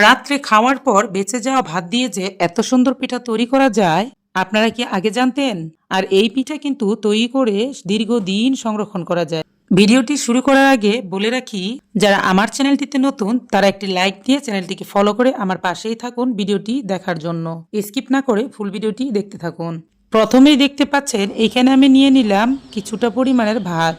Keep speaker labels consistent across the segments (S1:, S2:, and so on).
S1: রাত্রে খাওয়ার পর বেঁচে যাওয়া ভাত দিয়ে যে এত সুন্দর পিঠা তৈরি করা যায়, আপনারা কি আগে জানতেন? আর এই পিঠা কিন্তু তৈরি করে দীর্ঘদিন সংরক্ষণ করা যায়। ভিডিওটি শুরু করার আগে বলে রাখি, যারা আমার চ্যানেলটিতে নতুন তারা একটি লাইক দিয়ে চ্যানেলটিকে ফলো করে আমার পাশেই থাকুন ভিডিওটি দেখার জন্য। স্কিপ না করে ফুল ভিডিওটি দেখতে থাকুন। প্রথমেই দেখতে পাচ্ছেন এইখানে আমি নিয়ে নিলাম কিছুটা পরিমাণের ভাত।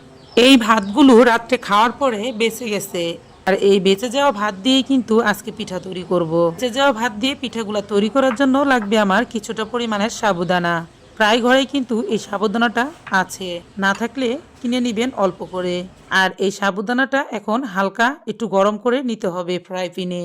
S1: এই ভাতগুলো রাত্রে খাওয়ার পরে বেঁচে গেছে। আর এই বেঁচে যাওয়া ভাত দিয়েই কিন্তু আজকে পিঠা তৈরি করব। বেঁচে যাওয়া ভাত দিয়ে পিঠাগুলো তৈরি করার জন্য লাগবে আমার কিছুটা পরিমাণের সাবুদানা। প্রায় ঘরেই কিন্তু এই সাবুদানাটা আছে, না থাকলে কিনে নিবেন অল্প করে। আর এই সাবুদানাটা এখন হালকা একটু গরম করে নিতে হবে ফ্রাই প্যানে।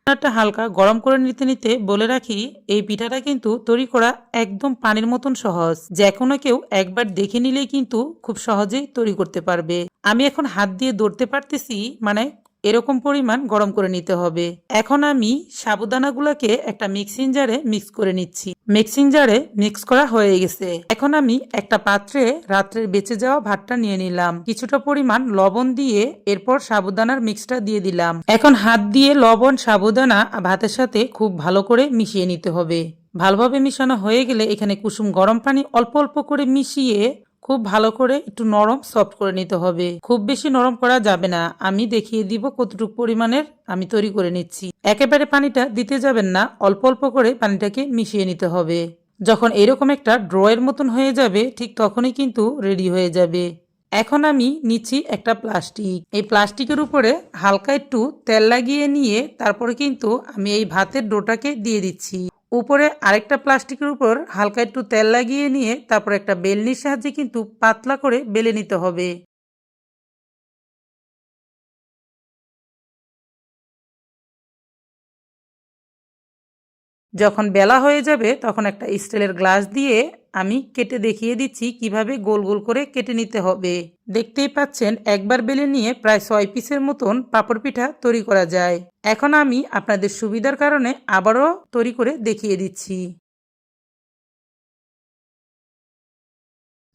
S1: পিঠাটা হালকা গরম করে নিতে নিতে বলে রাখি, এই পিঠাটা কিন্তু তৈরি করা একদম পানির মতন সহজ। যে কোনো কেউ একবার দেখে নিলেই কিন্তু খুব সহজেই তৈরি করতে পারবে। আমি এখন হাত দিয়ে ধরতে পারতেছি, মানে এরকম পরিমাণ গরম করে নিতে হবে। এখন আমি সাবুদানাগুলোকে একটা মিক্সিং জারে মিক্স করে নিচ্ছি। মিক্সিং জারে মিক্স করা হয়ে গেছে। এখন আমি একটা পাত্রে রাত্রের বেঁচে যাওয়া ভাতটা নিয়ে নিলাম, কিছুটা পরিমাণ লবণ দিয়ে এরপর সাবুদানার মিক্সটা দিয়ে দিলাম। এখন হাত দিয়ে লবণ সাবুদানা ভাতের সাথে খুব ভালো করে মিশিয়ে নিতে হবে। ভালোভাবে মিশানো হয়ে গেলে এখানে কুসুম গরম পানি অল্প অল্প করে মিশিয়ে খুব ভালো করে একটু নরম সফট করে নিতে হবে। খুব বেশি নরম করা যাবে না। আমি দেখিয়ে দিব কতটুকু পরিমাণের আমি তৈরি করে নিচ্ছি। একেবারে পানিটা দিতে যাবেন না, অল্প অল্প করে পানিটাকে মিশিয়ে নিতে হবে। যখন এরকম একটা ড্রয়ের মতন হয়ে যাবে ঠিক তখনই কিন্তু রেডি হয়ে যাবে। এখন আমি নিচ্ছি একটা প্লাস্টিক। এই প্লাস্টিকের উপরে হালকা একটু তেল লাগিয়ে নিয়ে তারপরে কিন্তু আমি এই ভাতের ডোটাকে দিয়ে দিচ্ছি। উপরে আরেকটা প্লাস্টিকের উপর হালকা একটু তেল লাগিয়ে নিয়ে তারপর একটা বেলনির সাহায্যে কিন্তু পাতলা করে বেলে নিতে হবে। যখন বেলা হয়ে যাবে তখন একটা স্টিলের গ্লাস দিয়ে আমি কেটে দেখিয়ে দিচ্ছি কিভাবে গোল গোল করে কেটে নিতে হবে। দেখতেই পাচ্ছেন একবার বেলে নিয়ে প্রায় 6 পিসের মতন পাপড় পিঠা তৈরি করা যায়। এখন আমি আপনাদের সুবিধার কারণে আবারও তৈরি করে দেখিয়ে দিচ্ছি।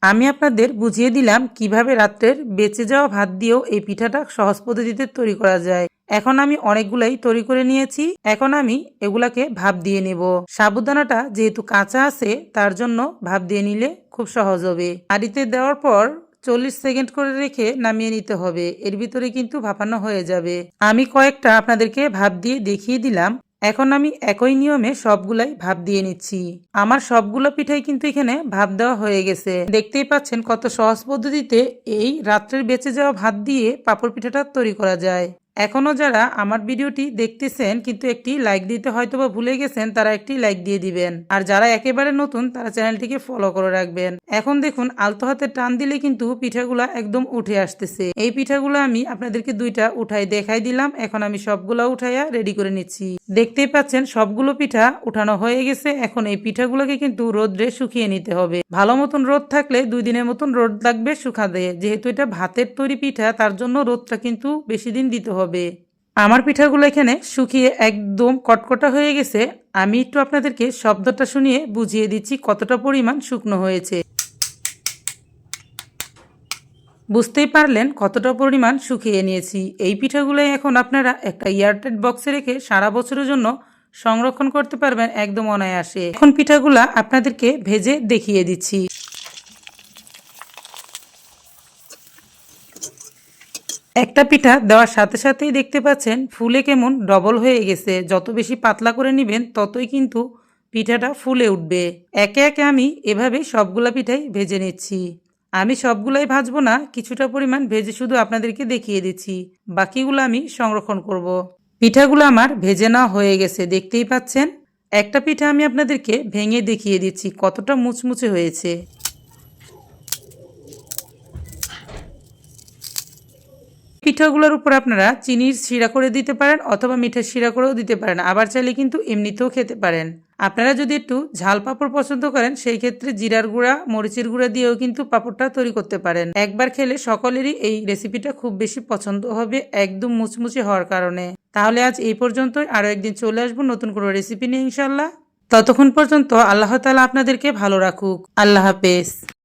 S1: আমি আপনাদের বুঝিয়ে দিলাম কিভাবে রাত্রের বেঁচে যাওয়া ভাত দিয়েও এই পিঠাটা সহজ পদ্ধতিতে তৈরি করা যায়। এখন আমি অনেকগুলাই তৈরি করে নিয়েছি। এখন আমি এগুলাকে ভাপ দিয়ে নেব। সাবুদানাটা যেহেতু কাঁচা আছে তার জন্য ভাপ দিয়ে নিলে খুব সহজ হবে। হাঁড়িতে দেওয়ার পর 40 সেকেন্ড করে রেখে নামিয়ে নিতে হবে। এর ভিতরে কিন্তু ভাপানো হয়ে যাবে। আমি কয়েকটা আপনাদেরকে ভাপ দিয়ে দেখিয়ে দিলাম। এখন আমি একই নিয়মে সবগুলাই ভাপ দিয়ে নিচ্ছি। আমার সবগুলো পিঠাই কিন্তু এখানে ভাপ দেওয়া হয়ে গেছে। দেখতেই পাচ্ছেন কত সহজ পদ্ধতিতে এই রাত্রের বেঁচে যাওয়া ভাত দিয়ে পাপড় পিঠাটা তৈরি করা যায়। এখনো যারা আমার ভিডিওটি দেখতেছেন কিন্তু একটি লাইক দিতে হয়তোবা ভুলে গেছেন, তারা একটি লাইক দিয়ে দিবেন। আর যারা একেবারে নতুন তারা চ্যানেলটিকে ফলো করে রাখবেন। এখন দেখুন আলতো হাতে টান দিলে কিন্তু পিঠাগুলা একদম উঠে আসতেছে। এই পিঠাগুলো আমি আপনাদেরকে দুইটা উঠাই দেখাই দিলাম। এখন আমি সবগুলা উঠাইয়া রেডি করে নিচ্ছি। দেখতেই পাচ্ছেন সবগুলো পিঠা উঠানো হয়ে গেছে। এখন এই পিঠাগুলোকে কিন্তু রোদ্রে শুকিয়ে নিতে হবে। ভালো মতন রোদ থাকলে 2 দিনের মতন রোদ লাগবে শুকাতে। যেহেতু এটা ভাতের তৈরি পিঠা তার জন্য রোদটা কিন্তু বেশি দিন দিতে হবে। আমার পিঠাগুলো এখানে শুকিয়ে একদম কটকটা হয়ে গেছে। আমি একটু আপনাদেরকে শব্দটা শুনিয়ে বুঝিয়ে দিচ্ছি কতটা পরিমাণ শুকনো হয়েছে। বুঝতেই পারলেন কতটা পরিমাণ শুকিয়ে নিয়েছি। এই পিঠাগুলোই এখন আপনারা একটা এয়ারটাইট বক্সে রেখে সারা বছরের জন্য সংরক্ষণ করতে পারবেন একদম অনায়াসে। এখন পিঠাগুলা আপনাদেরকে ভেজে দেখিয়ে দিচ্ছি। একটা পিঠা দেওয়ার সাথে সাথেই দেখতে পাচ্ছেন ফুলে কেমন ডবল হয়ে গেছে। যত বেশি পাতলা করে নেবেন ততই কিন্তু পিঠাটা ফুলে উঠবে। একে একে আমি এভাবে সবগুলা পিঠাই ভেজে নিচ্ছি। আমি সবগুলাই ভাজবো না, কিছুটা পরিমাণ ভেজে শুধু আপনাদেরকে দেখিয়ে দিচ্ছি। বাকিগুলো আমি সংরক্ষণ করব। পিঠাগুলো আমার ভেজে নেওয়া হয়ে গেছে, দেখতেই পাচ্ছেন। একটা পিঠা আমি আপনাদেরকে ভেঙে দেখিয়ে দিচ্ছি কতটা মুচমুচে হয়েছে। পিঠাগুলোর উপর আপনারা চিনির শিরা করে দিতে পারেন অথবা মিঠার শিরা করেও দিতে পারেন। আবার চাইলে কিন্তু এমনিতেও খেতে পারেন। আপনারা যদি একটু ঝাল পাঁপড় পছন্দ করেন সেই ক্ষেত্রে জিরার গুঁড়া মরিচের গুঁড়া দিয়েও কিন্তু পাঁপড়টা তৈরি করতে পারেন। একবার খেলে সকলেরই এই রেসিপিটা খুব বেশি পছন্দ হবে, একদম মুচমুচে হওয়ার কারণে। তাহলে আজ এই পর্যন্তই। আরও একদিন চলে আসবো নতুন কোনো রেসিপি নিয়ে ইনশাল্লাহ। ততক্ষণ পর্যন্ত আল্লাহ তাআলা আপনাদেরকে ভালো রাখুক। আল্লাহ হাফেজ।